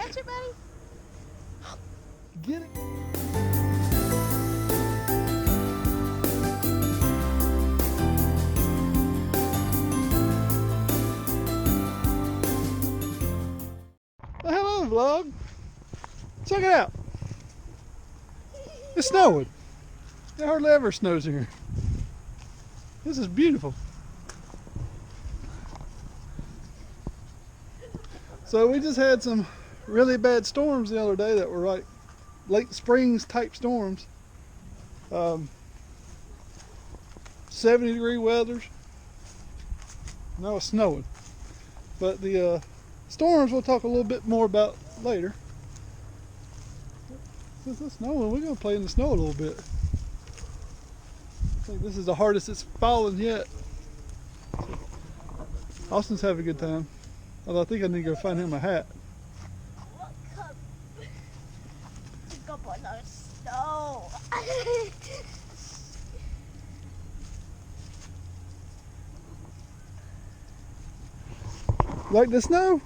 Catch it, buddy. Get it. Well, hello, vlog. Check it out. It's snowing. It hardly ever snows here. This is beautiful. So we just had some really bad storms the other day that were like late springs type storms. 70-degree weathers. Now it's snowing. But the storms we'll talk a little bit more about later. Since it's snowing, we're going to play in the snow a little bit. I think this is the hardest it's fallen yet. Austin's having a good time. Although I think I need to go find him a hat. Look up on the snow. Like the snow?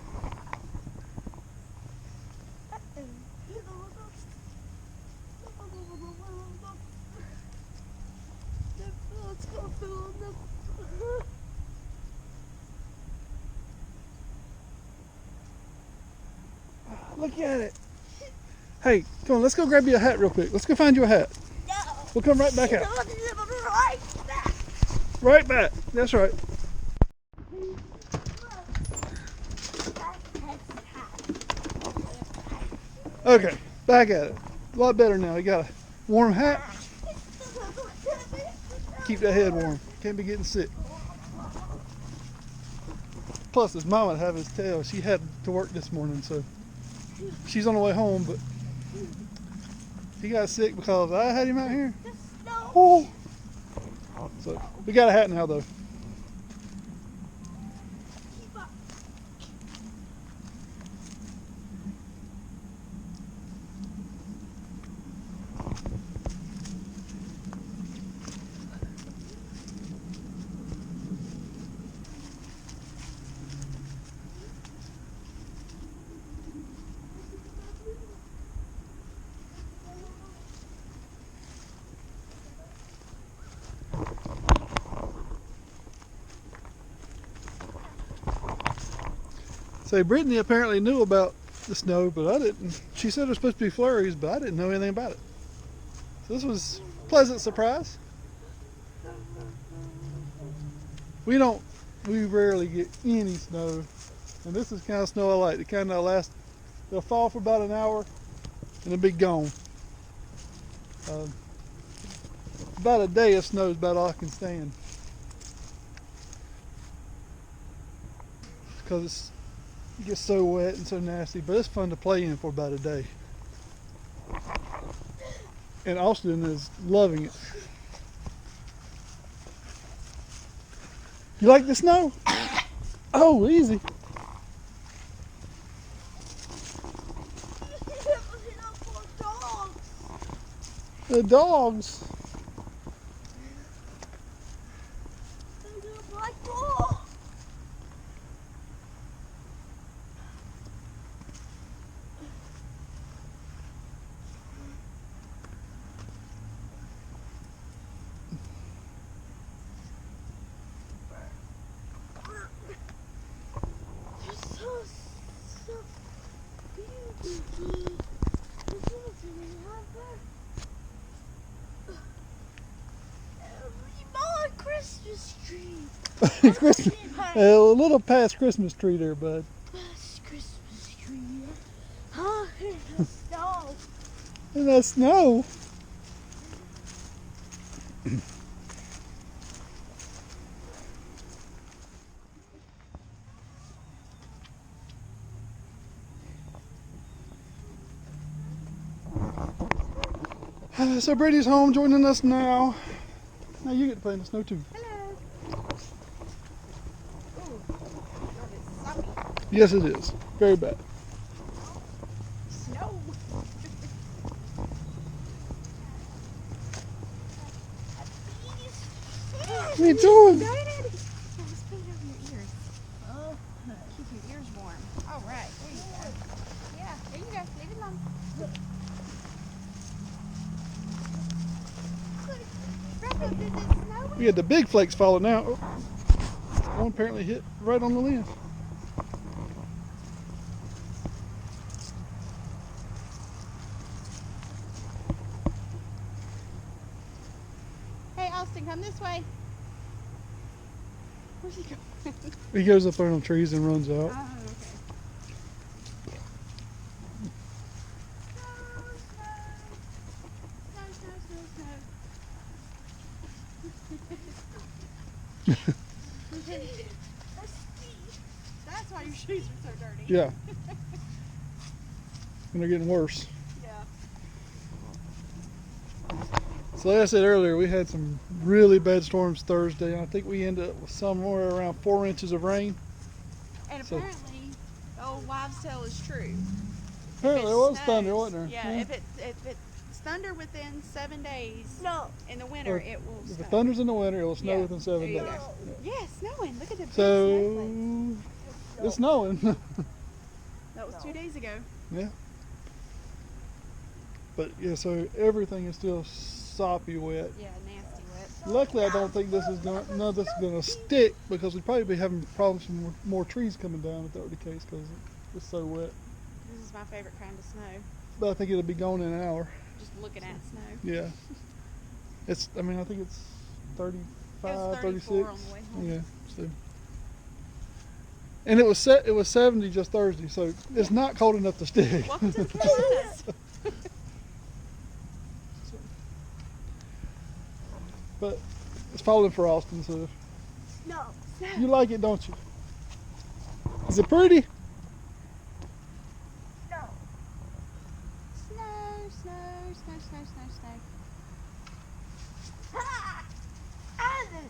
Look at it. Hey, come on, let's go grab you a hat real quick. Let's go find you a hat. No. We'll come right back out. Right back. Right back. That's right. Okay, back at it. A lot better now. You got a warm hat. Keep that head warm. Can't be getting sick. Plus, his mama had his tail. She had to work this morning, so she's on the way home, but he got sick because I had him out here. Oh. So we got a hat now, though. So Brittany apparently knew about the snow, but I didn't. She said there's supposed to be flurries, but I didn't know anything about it. So this was a pleasant surprise. We rarely get any snow, and this is the kind of snow I like. The kind that lasts, they'll fall for about an hour and then be gone. About a day of snow is about all I can stand. Because it gets so wet and so nasty, but it's fun to play in for about a day. And Austin is loving it. You like the snow? Oh, easy. The dogs. Christmas tree. Christmas, a little past Christmas tree there, bud. Past Christmas tree. Huh? The snow. In the snow. So Brady's home joining us now. Now you get to play in the snow too. Hello. Ooh, it's sunny. Yes, it is. Very bad. Snow. What are you doing? Let's put it over your ears. Oh, keep your ears warm. All right, there you go. Yeah, there there. Leave it alone. Freckles, is it snowing? We had the big flakes falling out. Oh, one apparently hit right on the lens. Hey, Austin, come this way. Where's he going? He goes up there on the trees and runs out. Oh, okay. That's why your shoes are so dirty. Yeah. And they're getting worse. Yeah. So like I said earlier, we had some really bad storms Thursday. And I think we ended up with somewhere around 4 inches of rain. And So- apparently, the old wives' tale is true. Apparently If there it was thunder, snows- wasn't there? Yeah, if it's thunder within 7 days No. in the winter, Or it will If snow. it thunders in the winter, it'll snow Yeah. within 7 There you days. go. Yeah, snowing. Look at the big So snowflakes. it's snowing. That was 2 days ago. Yeah. But yeah, so everything is still soppy wet. Yeah, nasty wet. Luckily, I don't think none of this is gonna stick because we'd probably be having problems with more trees coming down if that were the case because it's so wet. This is my favorite kind of snow. But I think it'll be gone in an hour. Just looking at snow. Yeah. I think it's 35, It was 34 36. on the way home. Yeah. So. And it was 70 just Thursday, so it's not cold enough to stick. Welcome to the Carolinas. But it's falling for Austin, so No. you like it, don't you? Is it pretty? No. Snow, snow, snow, snow, snow, snow. Ha! Alan.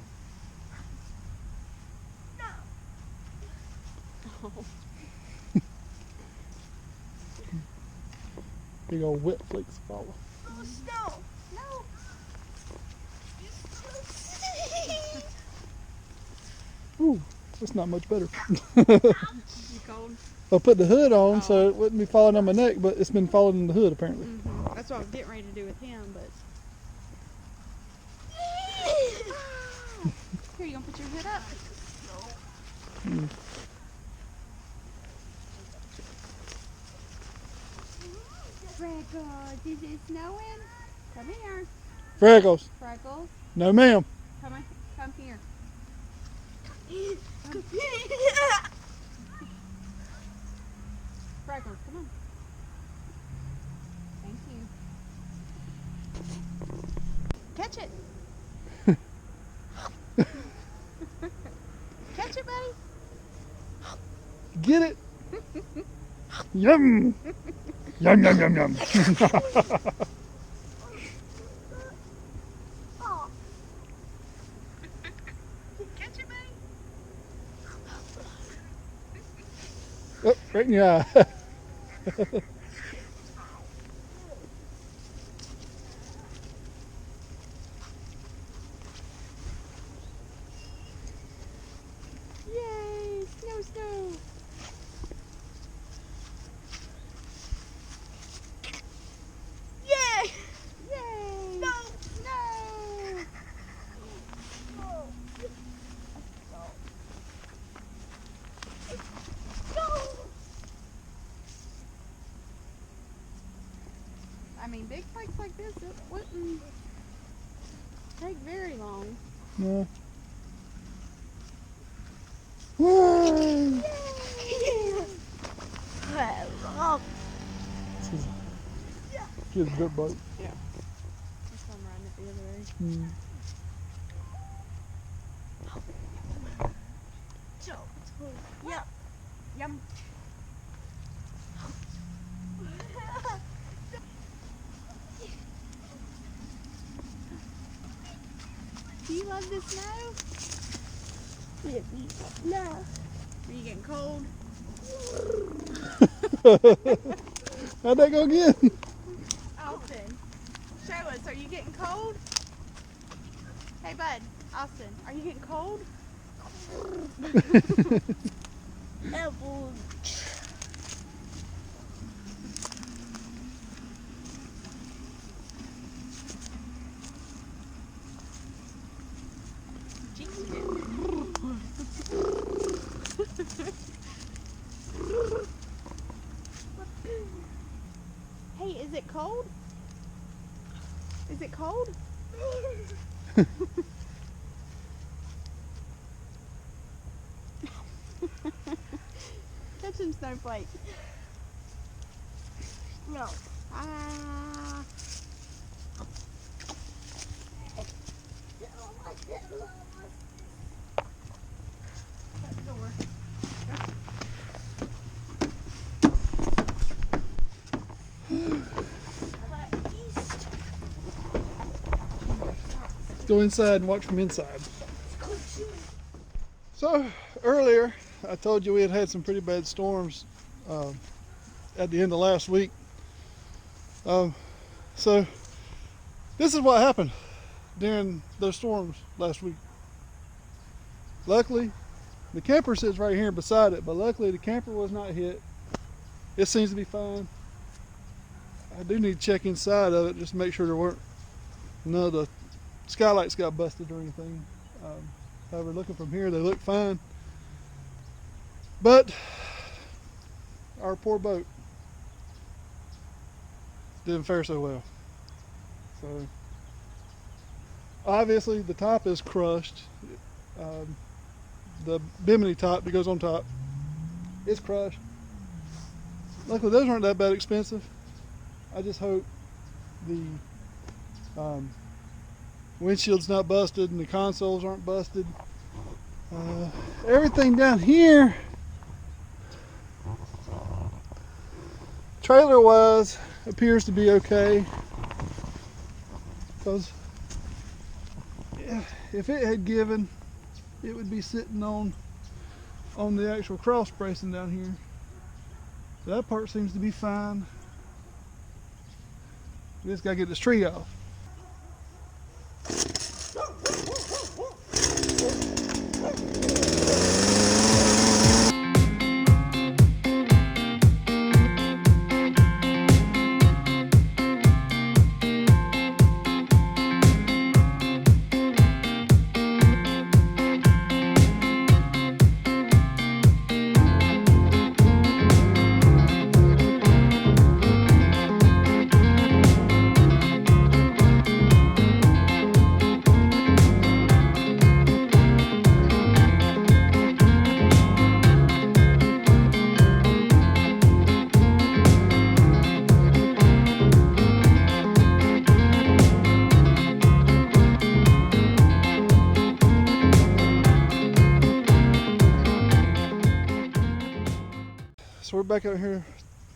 No. Oh. Big old wet flakes falling. Oh, snow. No. Ooh, that's not much better. You cold? I put the hood on so Oh. it wouldn't be falling on my neck, but it's been falling in the hood apparently. Mm-hmm. That's what I was getting ready to do with him, but. Here, you gonna put your hood up? Mm. Freckles, is it snowing? Come here. Freckles. Freckles, No ma'am. come here. Freckles, come on. Thank you. Catch it. Catch it, buddy. Get it. Yum. Yum yum yum yum. Oh. Catch it, buddy. Oh, right in your eye. Yay! Snow, snow. Yay! Yay! No. No! No. No. I mean, big flakes like this, it wouldn't take very long. No. Woo! Well, This is Kid's dirt bike. That's why I'm riding it the other way. Mm. yeah. Yum. Do you love the snow? No. Are you getting cold? How'd that go again? Austin, show us. Are you getting cold? Hey, bud. Austin, are you getting cold? Apples. Is it cold? Is it cold? Catch him, Snowflake. No. Ah. Let's go inside and watch from inside. So earlier, I told you we had had some pretty bad storms at the end of last week. So this is what happened during those storms last week. Luckily, the camper sits right here beside it, but luckily the camper was not hit. It seems to be fine. I do need to check inside of it just to make sure there weren't none of the skylights got busted or anything. However, looking from here, they look fine. But our poor boat didn't fare so well. So obviously the top is crushed. The bimini top that goes on top is crushed. Luckily those aren't that bad expensive. I just hope the windshield's not busted and the consoles aren't busted. Everything down here, trailer wise, appears to be okay. Because if it had given, it would be sitting on the actual cross bracing down here. So that part seems to be fine. We just gotta get this tree off. So we're back out here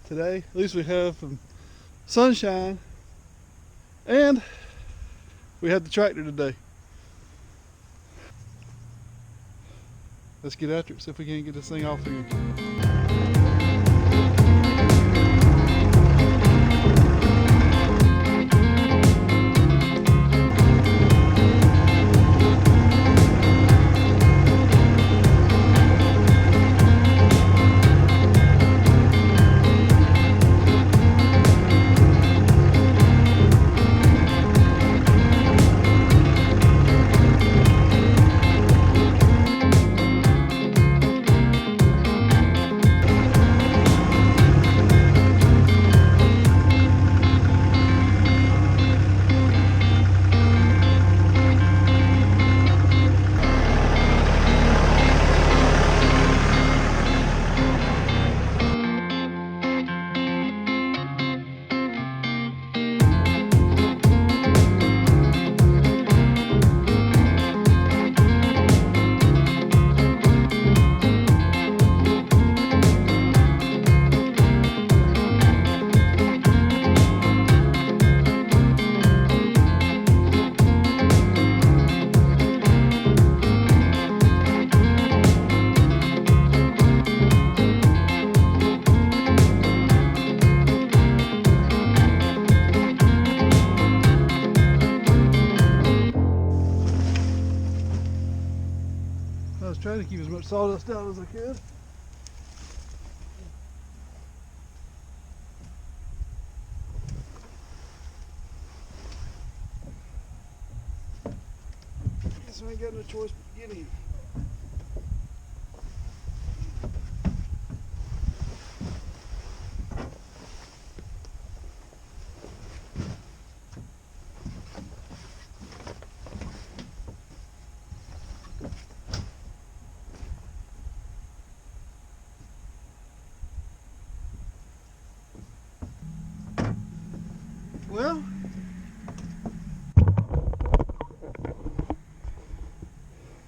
today. At least we have some sunshine, and we had the tractor today. Let's get after it, see if we can't get this thing off here. I was trying to keep as much sawdust out as I could. Guess I ain't got no choice but to get in. Well,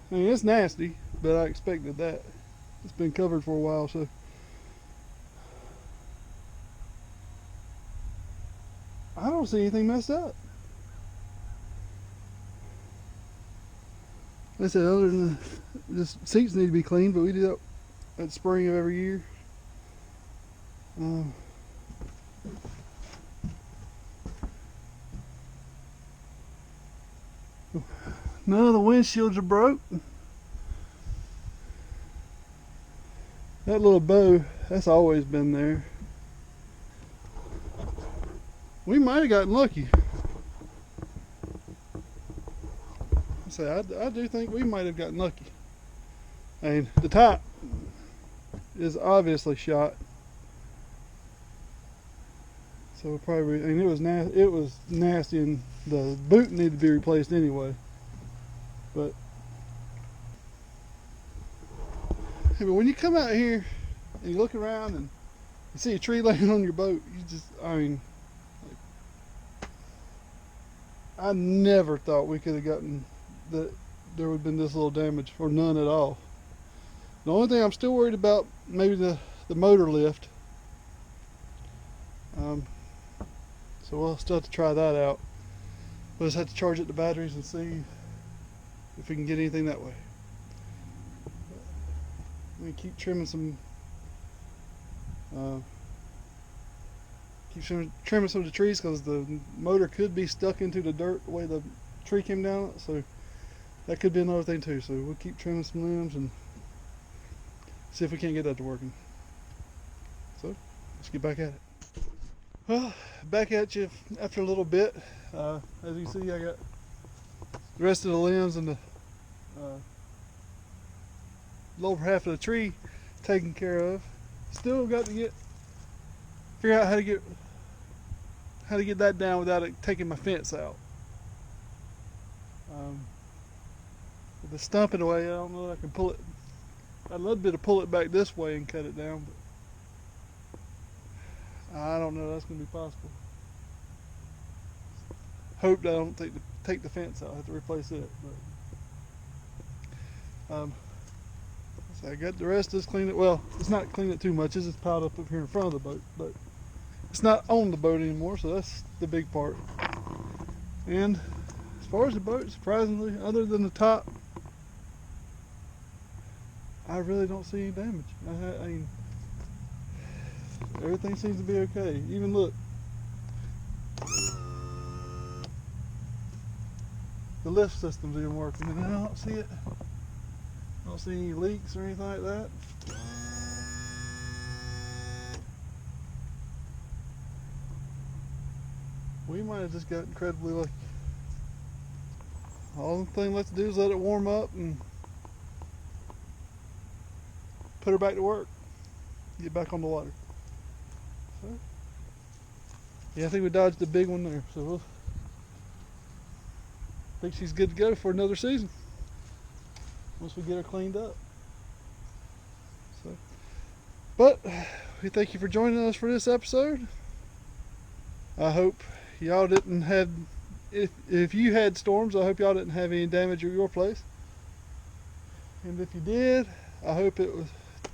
I mean, it's nasty, but I expected that. It's been covered for a while, so. I don't see anything messed up. Like I said, other than just seats need to be cleaned, but we do that at spring of every year. None of the windshields are broke. That little bow, that's always been there. We might have gotten lucky. I do think we might have gotten lucky. I mean, the top is obviously shot. So probably, I mean, it was nasty, and the boot needed to be replaced anyway. But when you come out here and you look around and you see a tree laying on your boat, I mean, I never thought we could have gotten that there would have been this little damage, or none at all. The only thing I'm still worried about, maybe the motor lift. So we'll still have to try that out. We'll just have to charge it to batteries and see if we can get anything that way. We keep trimming some trimming some of the trees, because the motor could be stuck into the dirt the way the tree came down, so that could be another thing too. So we'll keep trimming some limbs and see if we can't get that to working. So let's get back at it. Well, back at you after a little bit. As you see, I got the rest of the limbs and the lower half of the tree taken care of. Still got to figure out how to get that down without it taking my fence out. With the stump in the way, I don't know if I can pull it. I'd love to pull it back this way and cut it down, but I don't know if that's going to be possible. Hope that I don't take the fence out. I have to replace it. But so I got the rest of this cleaned it. Well, it's not cleaned it too much. It's just piled up here in front of the boat, but it's not on the boat anymore, so that's the big part. And as far as the boat, surprisingly, other than the top, I really don't see any damage. I mean, everything seems to be okay. Even look, the lift system's even working, and I don't see it. I don't see any leaks or anything like that. We might have just got incredibly lucky. All the thing left to do is let it warm up and put her back to work. Get back on the water. So, yeah, I think we dodged the big one there. So I think she's good to go for another season once we get her cleaned up. So, but we thank you for joining us for this episode. I hope y'all didn't have, if you had storms, I hope y'all didn't have any damage at your place. And if you did, I hope it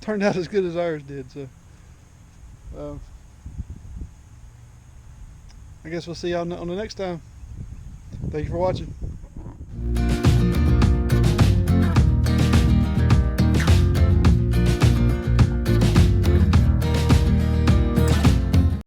turned out as good as ours did. So I guess we'll see y'all on the next time. Thank you for watching.